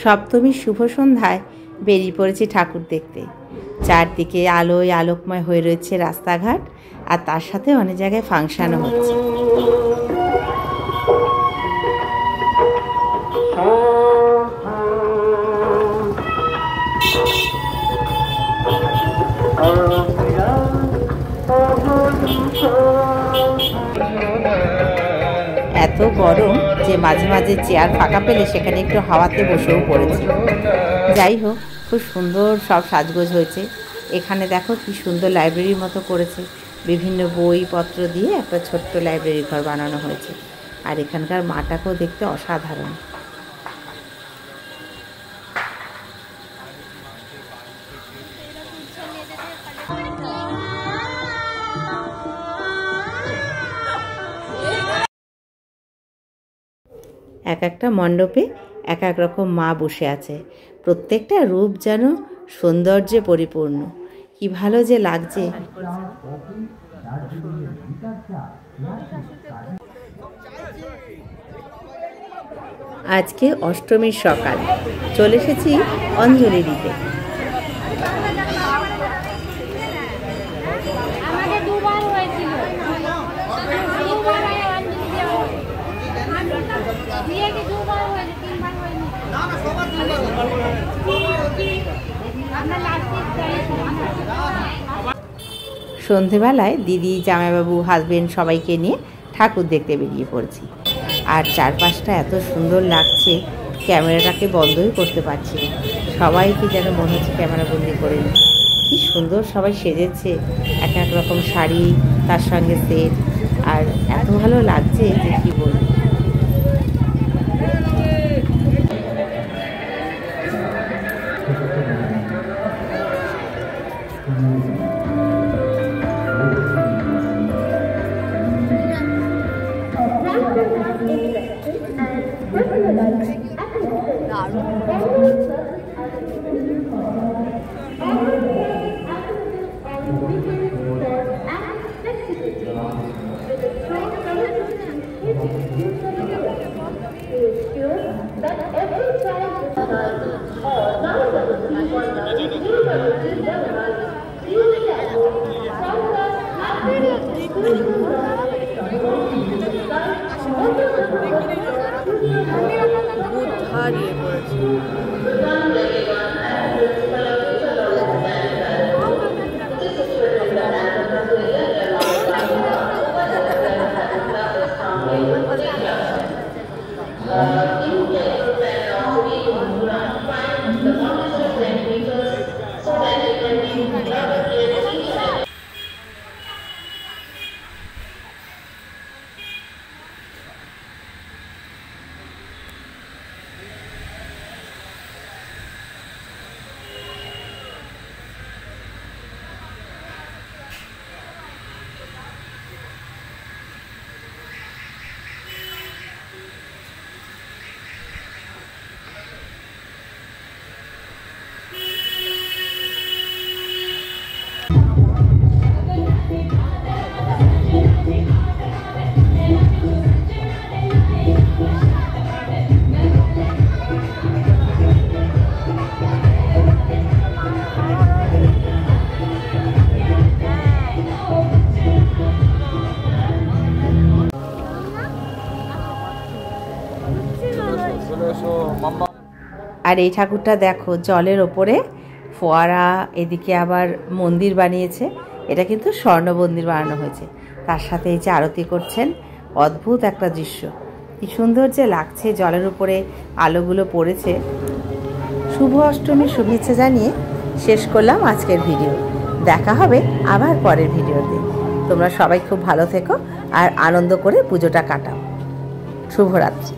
সপ্তমীর শুভ সন্ধ্যায় বেরিয়ে পড়েছি ঠাকুর দেখতে। চারদিকে আলোয় আলোকময় হয়ে রয়েছে রাস্তাঘাট, আর তার সাথে অনেক জায়গায় ফাংশনও হচ্ছে। এত গরম যে মাঝে মাঝে চেয়ার ফাঁকা পেলে সেখানে একটু হাওয়াতে বসেও পড়েছে। যাই হোক, খুব সুন্দর সব সাজগোজ হয়েছে। এখানে দেখো কি সুন্দর লাইব্রেরির মতো করেছে, বিভিন্ন বইপত্র দিয়ে একটা ছোট্ট লাইব্রেরি ঘর বানানো হয়েছে। আর এখানকার মাটাকেও দেখতে অসাধারণ। এক একটা মণ্ডপে এক এক রকম মা বসে আছে, প্রত্যেকটা রূপ যেন সৌন্দর্যে পরিপূর্ণ। কি ভালো যে লাগছে। আজকে অষ্টমীর সকাল, চলে এসেছি অঞ্জলি দিতে। সন্ধেবেলায় দিদি, জামাইবাবু, হাজবেন্ড সবাইকে নিয়ে ঠাকুর দেখতে বেরিয়ে পড়েছি। আর চারপাশটা এত সুন্দর লাগছে, ক্যামেরাটাকে বন্ধই করতে পারছি না। সবাইকে যেন মনে হচ্ছে ক্যামেরা বন্দি করে নিই। কি সুন্দর সবাই সেজেছে, এক এক রকম শাড়ি, তার সঙ্গে সেট, আর এত ভালো লাগছে যে কি বলবো। আর এই ঠাকুরটা দেখো, জলের ওপরে ফোয়ারা, এদিকে আবার মন্দির বানিয়েছে। এটা কিন্তু স্বর্ণ মন্দির বানানো হয়েছে। তার সাথে এই যে আরতি করছেন, অদ্ভুত একটা দৃশ্য। কি সুন্দর যে লাগছে, জলের উপরে আলোগুলো পড়েছে। শুভ অষ্টমীর শুভেচ্ছা জানিয়ে শেষ করলাম আজকের ভিডিও। দেখা হবে আবার পরের ভিডিওতে। তোমরা সবাই খুব ভালো থেকো আর আনন্দ করে পুজোটা কাটাও। শুভরাত্রি।